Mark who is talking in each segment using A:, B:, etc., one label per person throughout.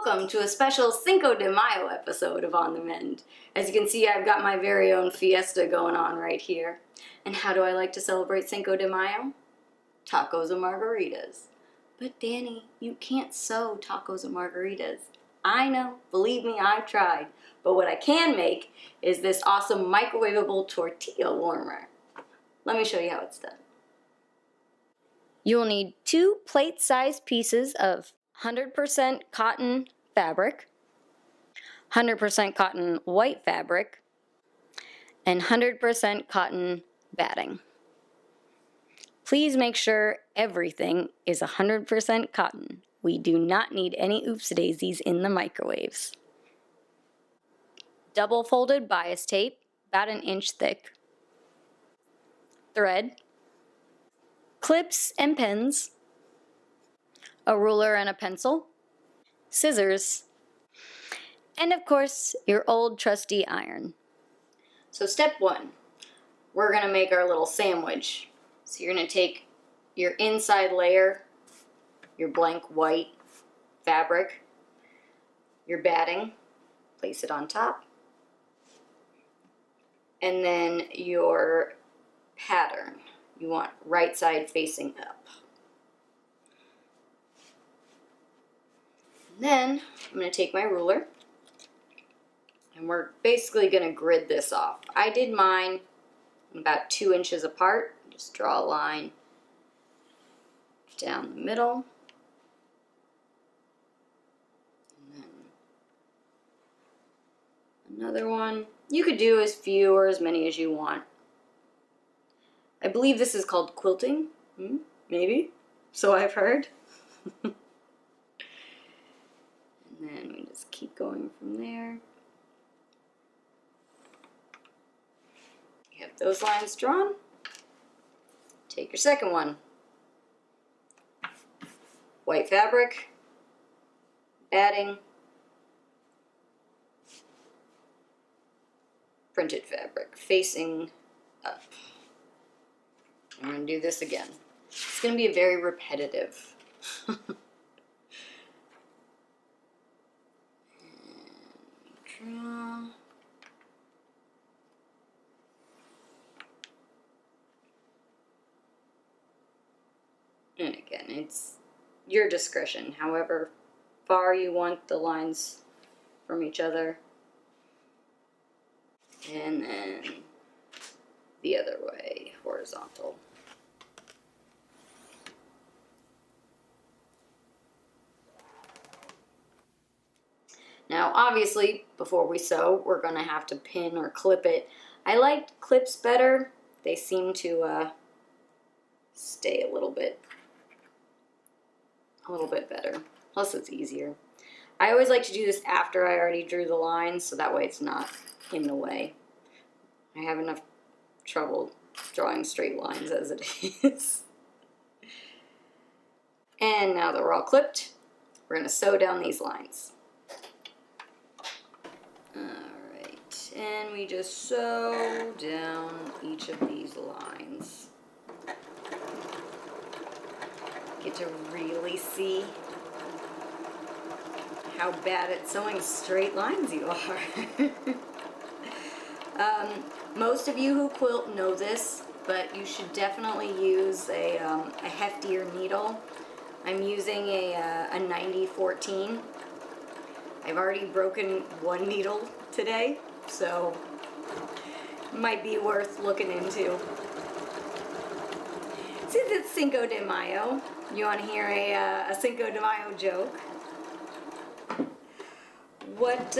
A: Welcome to a special Cinco de Mayo episode of On the Mend. As you can see, I've got my very own fiesta going on right here. And how do I like to celebrate Cinco de Mayo? Tacos and margaritas. But Danny, you can't sew tacos and margaritas. I know, believe me, I've tried. But what I can make is this awesome microwaveable tortilla warmer. Let me show you how it's done. You'll need 2 plate-sized pieces of 100% cotton fabric, 100% cotton white fabric, and 100% cotton batting. Please make sure everything is 100% cotton. We do not need any oopsie-daisies in the microwaves. Double folded bias tape, about 1 inch thick. Thread. Clips and pins. A ruler and a pencil. Scissors. And of course, your old trusty iron. So step 1, we're going to make our little sandwich. So you're going to take your inside layer, your blank white fabric, your batting, place it on top, and then your pattern. You want right side facing up. And then I'm going to take my ruler and we're basically going to grid this off. I did mine about 2 inches apart. Just draw a line down the middle. And then another one. You could do as few or as many as you want. I believe this is called quilting. Maybe. So I've heard. And then we just keep going from there. You have those lines drawn. Take your second one. White fabric, batting, printed fabric, facing up. I'm going to do this again. It's going to be very repetitive. Draw. And again, it's your discretion, however far you want the lines from each other. And then the other way, horizontal. Now, obviously, before we sew, we're going to have to pin or clip it. I like clips better. They seem to stay a little bit better. Plus, it's easier. I always like to do this after I already drew the lines, so that way it's not in the way. I have enough trouble drawing straight lines as it is. And now that we're all clipped, we're going to sew down these lines. Alright, and we just sew down each of these lines. Get to really see how bad at sewing straight lines you are. Most of you who quilt know this, but you should definitely use a heftier needle. I'm using a 90-14. I've already broken one needle today, so it might be worth looking into. Since it's Cinco de Mayo, you want to hear a Cinco de Mayo joke? What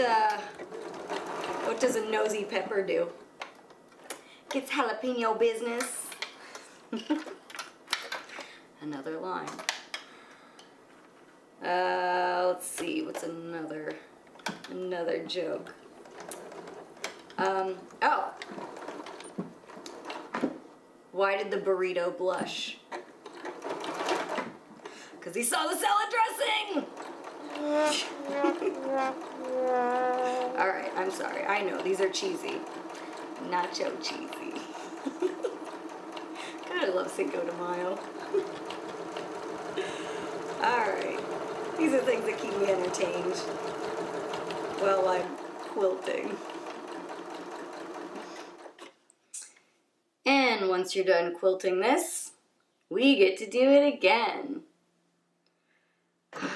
A: does a nosy pepper do? Gets jalapeno business. Another line. Let's see, what's another joke? Oh. Why did the burrito blush? Because he saw the salad dressing! Alright, I'm sorry. I know, these are cheesy. Nacho cheesy. God, I love Cinco de Mayo. Alright. These are things that keep me entertained while I'm quilting. And once you're done quilting this, we get to do it again. Can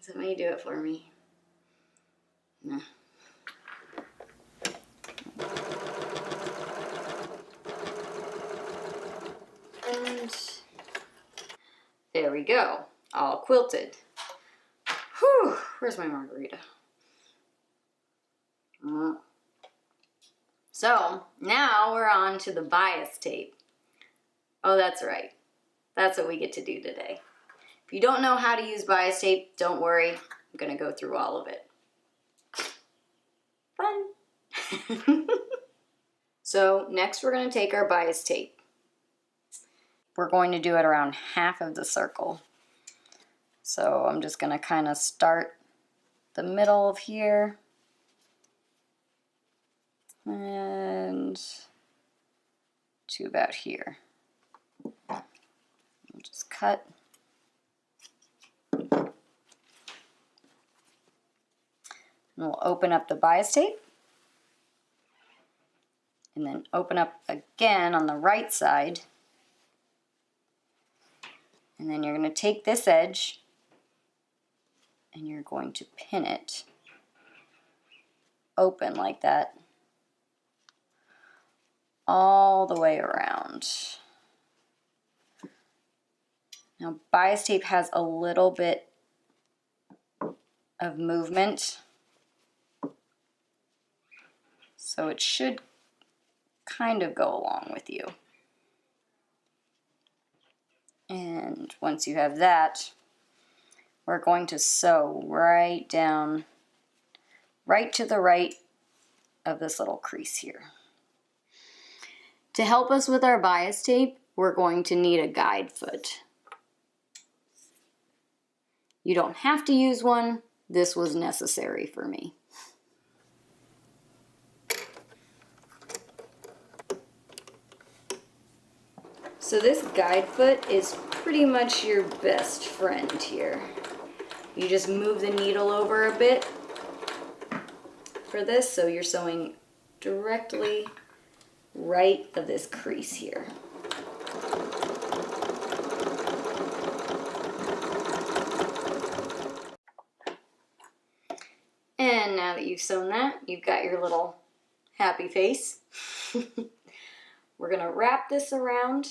A: somebody do it for me? No. And there we go, all quilted. Whew, where's my margarita? So now we're on to the bias tape. Oh, that's right. That's what we get to do today. If you don't know how to use bias tape, don't worry. I'm gonna go through all of it. Fun. So next we're gonna take our bias tape. We're going to do it around half of the circle. So I'm just gonna kind of start the middle of here and to about here. And just cut. And we'll open up the bias tape and then open up again on the right side. And then you're going to take this edge and you're going to pin it open like that all the way around. Now bias tape has a little bit of movement, so it should kind of go along with you. And once you have that, we're going to sew right down, right to the right of this little crease here. To help us with our bias tape, we're going to need a guide foot. You don't have to use one. This was necessary for me. So this guide foot is pretty much your best friend here. You just move the needle over a bit for this, so you're sewing directly right of this crease here. And now that you've sewn that, you've got your little happy face. We're gonna wrap this around.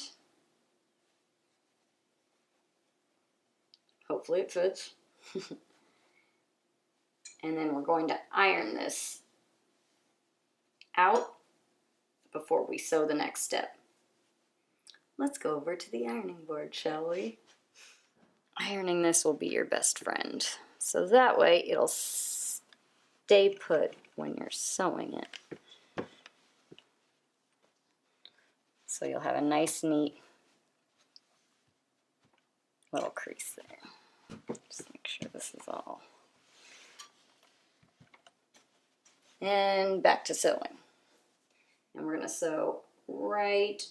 A: Hopefully it fits. And then we're going to iron this out before we sew the next step. Let's go over to the ironing board, shall we? Ironing this will be your best friend. So that way it'll stay put when you're sewing it. So you'll have a nice, neat little crease there. Just make sure this is all. And back to sewing. And we're going to sew right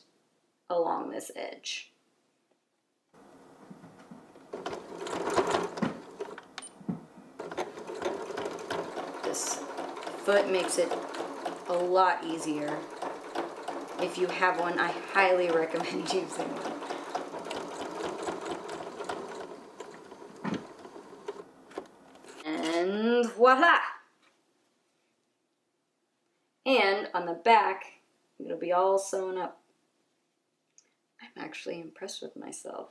A: along this edge. This foot makes it a lot easier. If you have one, I highly recommend using one. And voila! And on the back, it'll be all sewn up. I'm actually impressed with myself.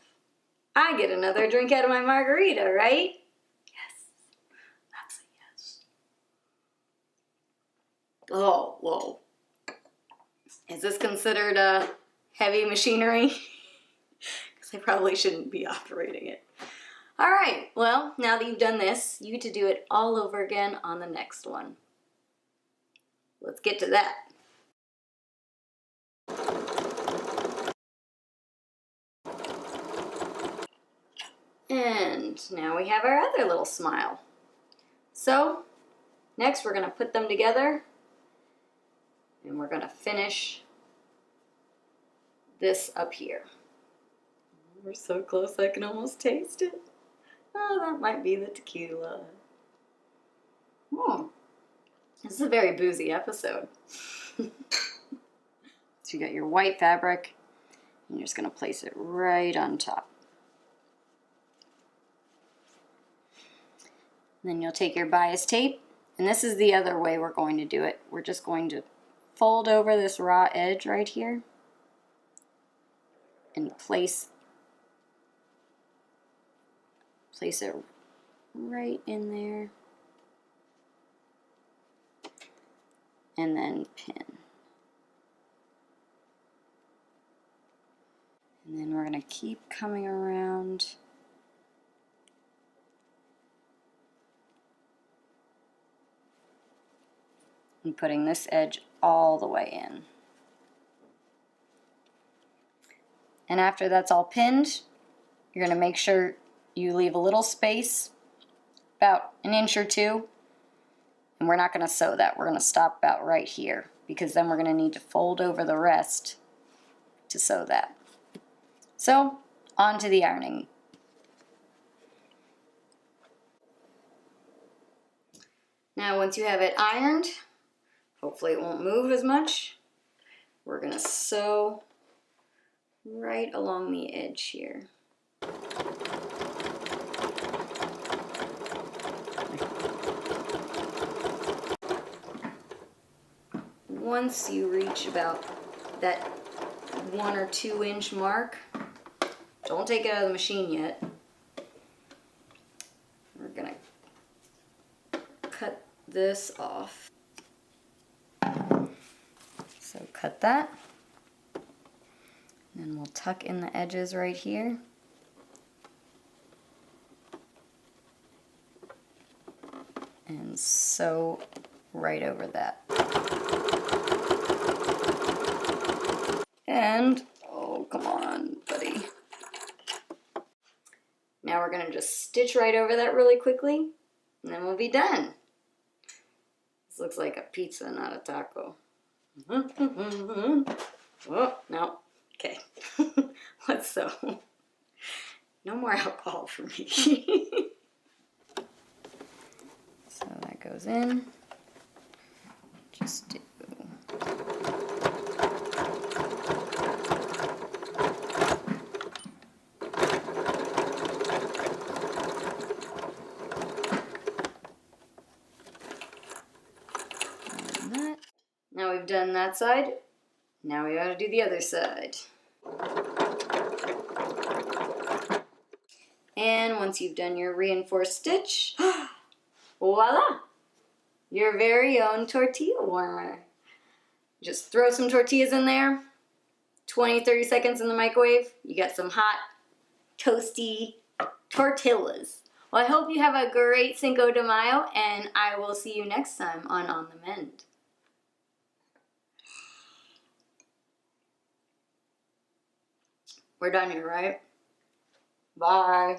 A: I get another drink out of my margarita, right? Yes, that's a yes. Oh, whoa. Is this considered heavy machinery? Because I probably shouldn't be operating it. All right, well, now that you've done this, you get to do it all over again on the next one. Let's get to that. And now we have our other little smile. So, next we're going to put them together and we're going to finish this up here. We're so close I can almost taste it. Oh, that might be the tequila. Oh, this is a very boozy episode. So you got your white fabric, and you're just going to place it right on top. And then you'll take your bias tape, and this is the other way we're going to do it. We're just going to fold over this raw edge right here and place it right in there, and then pin. And then we're going to keep coming around and putting this edge all the way in. And after that's all pinned, you're going to make sure you leave a little space, about an inch or two, and we're not going to sew that. We're going to stop about right here, because then we're going to need to fold over the rest to sew that. So, on to the ironing. Now once you have it ironed, hopefully it won't move as much, we're going to sew right along the edge here. Once you reach about that 1 or 2 inch mark, don't take it out of the machine yet. We're gonna cut this off. So cut that. And then we'll tuck in the edges right here. And sew right over that. And, oh, come on, buddy. Now we're going to just stitch right over that really quickly, and then we'll be done. This looks like a pizza, not a taco. Oh, no. Okay. Let's sew. No more alcohol for me. So that goes in. Just do. Now we've done that side, now we gotta do the other side. And once you've done your reinforced stitch, voila! Your very own tortilla warmer. Just throw some tortillas in there, 20-30 seconds in the microwave, you got some hot, toasty tortillas. Well, I hope you have a great Cinco de Mayo, and I will see you next time on the Mend. We're done here, right? Bye.